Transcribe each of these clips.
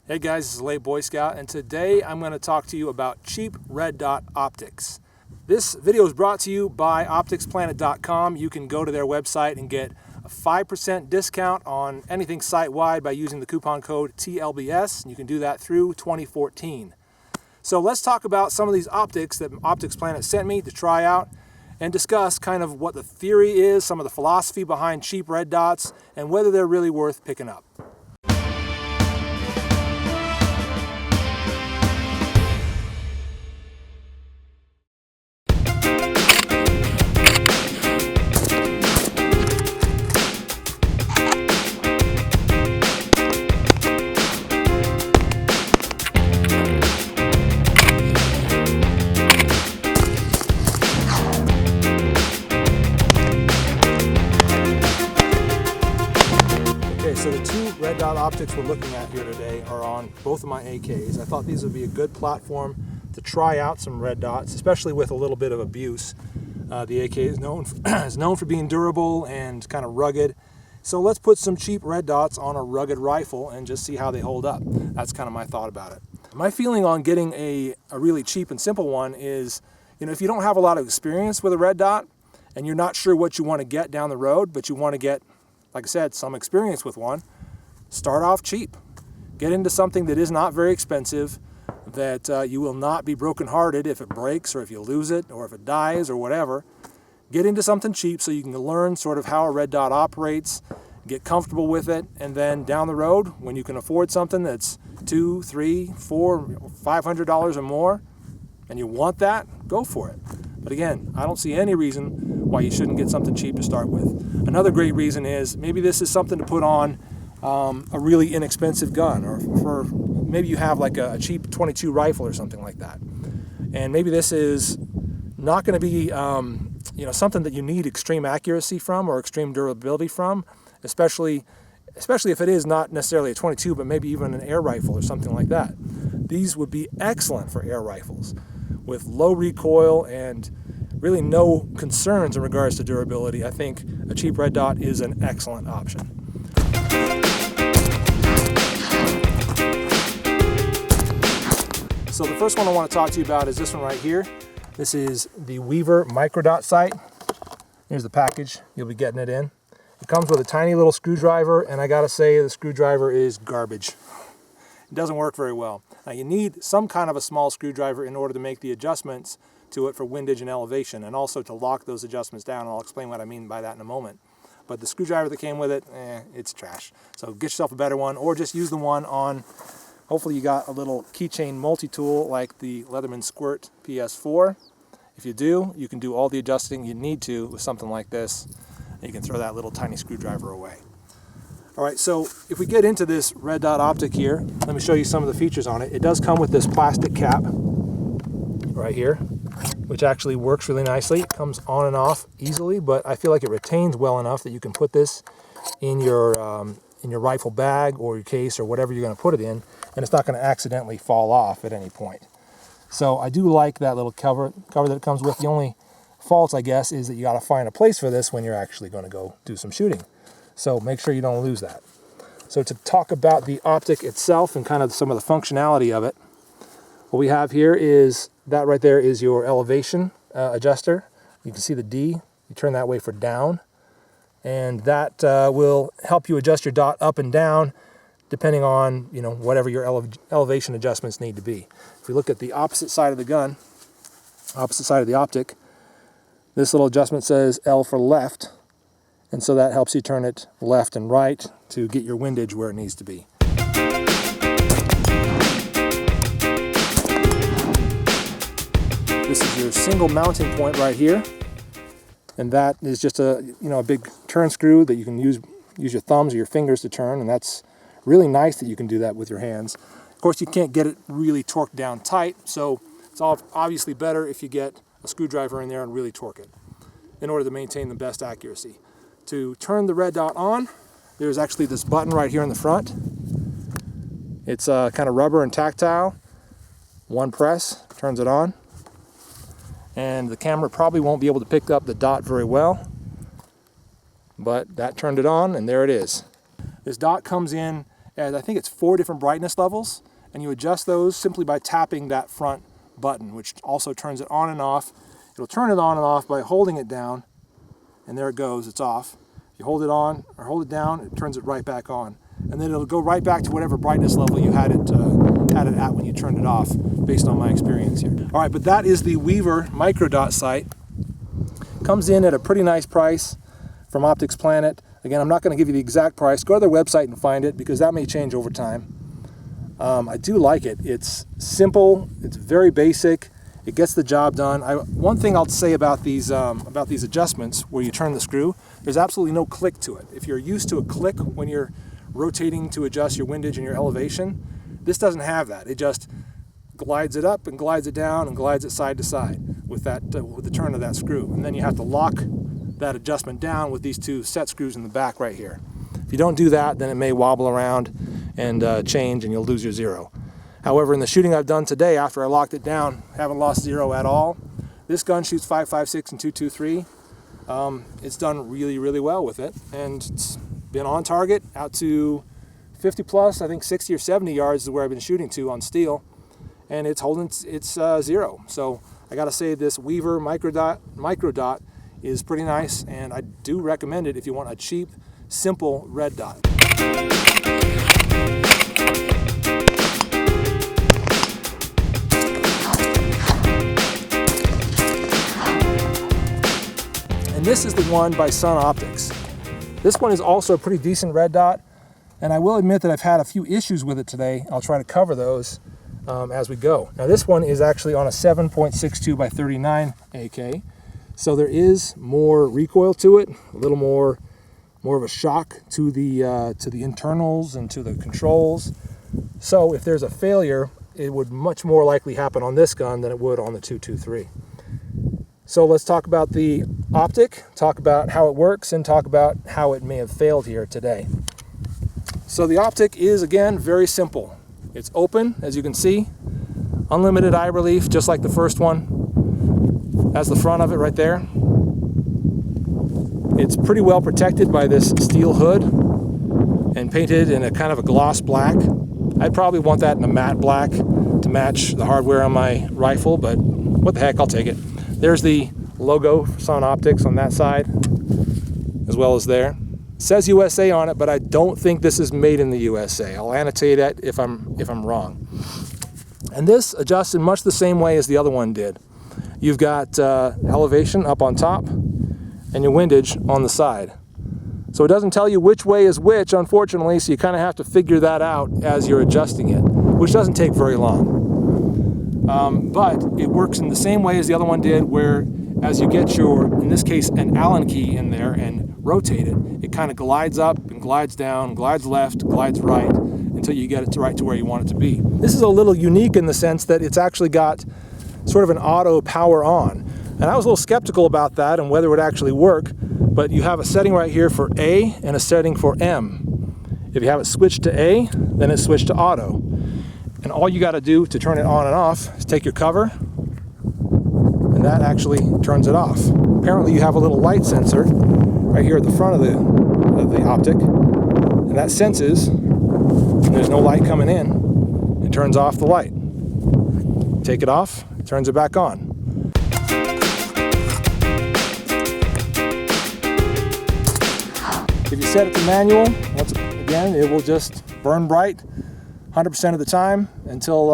Hey guys, this is Late Boy Scout, and today I'm going to talk to you about cheap red dot optics. This video is brought to you by opticsplanet.com. You can go to their website and get a 5% discount on anything site-wide by using the coupon code TLBS. You can do that through 2014. So let's talk about some of these optics that Optics Planet sent me to try out and discuss kind of what the theory is, some of the philosophy behind cheap red dots, and whether they're really worth picking up. So the two red dot optics we're looking at here today are on both of my AKs. I thought these would be a good platform to try out some red dots, especially with a little bit of abuse. The AK is known for being durable and kind of rugged. So let's put some cheap red dots on a rugged rifle and just see how they hold up. That's kind of my thought about it. My feeling on getting a really cheap and simple one is, if you don't have a lot of experience with a red dot and you're not sure what you want to get down the road, but you want to get, like I said, some experience with one, start off cheap. Get into something that is not very expensive, that you will not be brokenhearted if it breaks or if you lose it or if it dies or whatever. Get into something cheap so you can learn sort of how a red dot operates, get comfortable with it, and then down the road, when you can afford something that's $200, $300, $400, $500 or more, and you want that, go for it. But again, I don't see any reason why you shouldn't get something cheap to start with. Another great reason is maybe this is something to put on a really inexpensive gun, or for maybe you have like a cheap .22 rifle or something like that. And maybe this is not going to be something that you need extreme accuracy from or extreme durability from, especially if it is not necessarily a .22, but maybe even an air rifle or something like that. These would be excellent for air rifles with low recoil and really no concerns in regards to durability. I think a cheap red dot is an excellent option. So the first one I want to talk to you about is this one right here. This is the Weaver microdot sight. Here's the package you'll be getting it in. It comes with a tiny little screwdriver, and I gotta say the screwdriver is garbage. It doesn't work very well. Now you need some kind of a small screwdriver in order to make the adjustments to it for windage and elevation, and also to lock those adjustments down, and I'll explain what I mean by that in a moment. But the screwdriver that came with it, it's trash. So get yourself a better one, or just use the one on, hopefully you got a little keychain multi-tool like the Leatherman Squirt PS4. If you do, you can do all the adjusting you need to with something like this, and you can throw that little tiny screwdriver away. All right, so if we get into this red dot optic here, let me show you some of the features on it. It does come with this plastic cap right here, which actually works really nicely. It comes on and off easily, but I feel like it retains well enough that you can put this in your rifle bag or your case or whatever you're going to put it in, and it's not going to accidentally fall off at any point. So I do like that little cover that it comes with. The only fault, I guess, is that you got to find a place for this when you're actually going to go do some shooting. So make sure you don't lose that. So to talk about the optic itself and kind of some of the functionality of it, what we have here is that right there is your elevation adjuster. You can see the D. You turn that way for down, and that will help you adjust your dot up and down depending on whatever your elevation adjustments need to be. If we look at the opposite side of the gun, opposite side of the optic, this little adjustment says L for left. And so that helps you turn it left and right to get your windage where it needs to be. This is your single mounting point right here. And that is just a big turn screw that you can use your thumbs or your fingers to turn, and that's really nice that you can do that with your hands. Of course, you can't get it really torqued down tight, so it's obviously better if you get a screwdriver in there and really torque it in order to maintain the best accuracy. To turn the red dot on, there's actually this button right here in the front. It's kind of rubber and tactile. One press turns it on. And the camera probably won't be able to pick up the dot very well, but that turned it on, and there it is. This dot comes in and I think it's 4 different brightness levels, and you adjust those simply by tapping that front button, which also turns it on and off. It'll turn it on and off by holding it down, and there it goes, it's off. If you hold it on or hold it down, it turns it right back on. And then it'll go right back to whatever brightness level you had it at when you turned it off, based on my experience here. All right, but that is the Weaver microdot sight. Comes in at a pretty nice price from Optics Planet. Again, I'm not going to give you the exact price. Go to their website and find it, because that may change over time. I do like it. It's simple, it's very basic, it gets the job done. One thing I'll say about these adjustments where you turn the screw, there's absolutely no click to it. If you're used to a click when you're rotating to adjust your windage and your elevation, this doesn't have that. It just glides it up and glides it down and glides it side to side with the turn of that screw. And then you have to lock that adjustment down with these 2 set screws in the back right here. If you don't do that, then it may wobble around and change, and you'll lose your zero. However, in the shooting I've done today, after I locked it down, haven't lost zero at all. This gun shoots 5.56 and 2.23. It's done really, really well with it, and it's been on target out to 50 plus, I think 60 or 70 yards is where I've been shooting to on steel, and it's holding its zero. So I gotta say, this Weaver microdot is pretty nice, and I do recommend it if you want a cheap, simple red dot. And this is the one by Sun Optics. This one is also a pretty decent red dot, and I will admit that I've had a few issues with it today. I'll try to cover those as we go. Now this one is actually on a 7.62 by 39 AK, so there is more recoil to it, a little more of a shock to the internals and to the controls. So if there's a failure, it would much more likely happen on this gun than it would on the 223. So let's talk about the optic, talk about how it works, and talk about how it may have failed here today. So the optic is, again, very simple. It's open, as you can see, unlimited eye relief, just like the first one. That's the front of it right there. It's pretty well protected by this steel hood and painted in a kind of a gloss black. I'd probably want that in a matte black to match the hardware on my rifle, but what the heck, I'll take it. There's the logo for Sun Optics on that side, as well as there. It says USA on it, but I don't think this is made in the USA. I'll annotate it if I'm wrong. And this adjusts in much the same way as the other one did. You've got elevation up on top and your windage on the side. So it doesn't tell you which way is which, unfortunately, so you kind of have to figure that out as you're adjusting it, which doesn't take very long. But it works in the same way as the other one did, where as you get your, in this case, an Allen key in there and rotate it, it kind of glides up and glides down, glides left, glides right, until you get it right to where you want it to be. This is a little unique in the sense that it's actually got sort of an auto power on. And I was a little skeptical about that and whether it would actually work, but you have a setting right here for A and a setting for M. If you have it switched to A, then it's switched to auto. And all you got to do to turn it on and off is take your cover, and that actually turns it off. Apparently you have a little light sensor right here at the front of the optic, and that senses when there's no light coming in, it turns off the light. Take it off, it turns it back on. If you set it to manual, once again, it will just burn bright 100% of the time until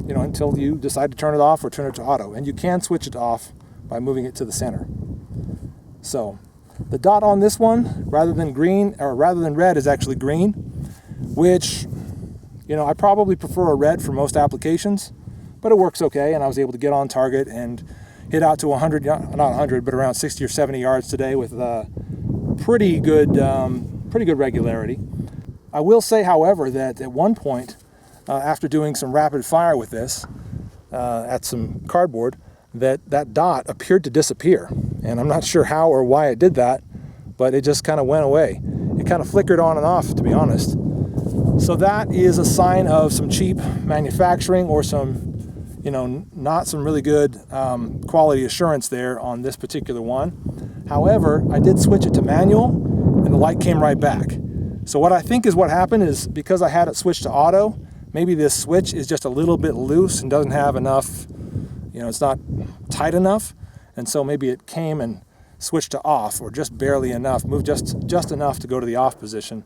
until you decide to turn it off or turn it to auto. And you can switch it off by moving it to the center. So the dot on this one, rather than red, is actually green, which, I probably prefer a red for most applications, but it works okay, and I was able to get on target and hit out to 100, not 100, but around 60 or 70 yards today with pretty good regularity. I will say, however, that at one point, after doing some rapid fire with this at some cardboard, that dot appeared to disappear. And I'm not sure how or why it did that, but it just kind of went away. It kind of flickered on and off, to be honest. So that is a sign of some cheap manufacturing or some, not some really good quality assurance there on this particular one. However, I did switch it to manual, and the light came right back. So what I think is what happened is, because I had it switched to auto, maybe this switch is just a little bit loose and doesn't have enough, it's not tight enough. And so maybe it came and switched to off, or just barely enough, moved just enough to go to the off position.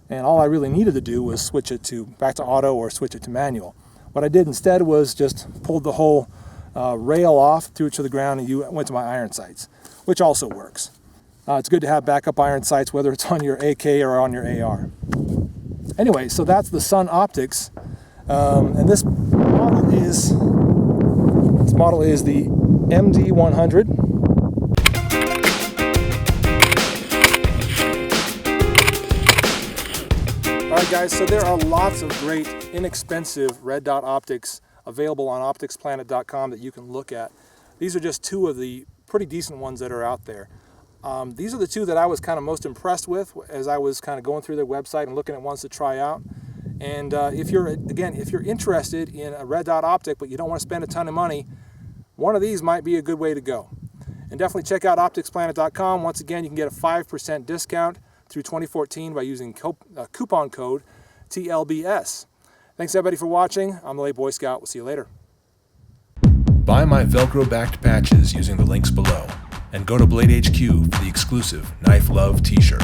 And all I really needed to do was switch it back to auto or switch it to manual. What I did instead was just pulled the whole rail off, threw it to the ground, and went to my iron sights, which also works. It's good to have backup iron sights, whether it's on your AK or on your AR. Anyway, so that's the Sun Optics, and this model is the MD100. Alright guys, so there are lots of great inexpensive red dot optics available on opticsplanet.com that you can look at. These are just two of the pretty decent ones that are out there. These are the two that I was kind of most impressed with as I was kind of going through their website and looking at ones to try out. And if you're interested in a red dot optic but you don't want to spend a ton of money, one of these might be a good way to go. And definitely check out opticsplanet.com. Once again, you can get a 5% discount through 2014 by using coupon code TLBS. Thanks everybody for watching. I'm the Late Boy Scout. We'll see you later. Buy my Velcro-backed patches using the links below, and go to Blade HQ for the exclusive Knife Love t-shirt.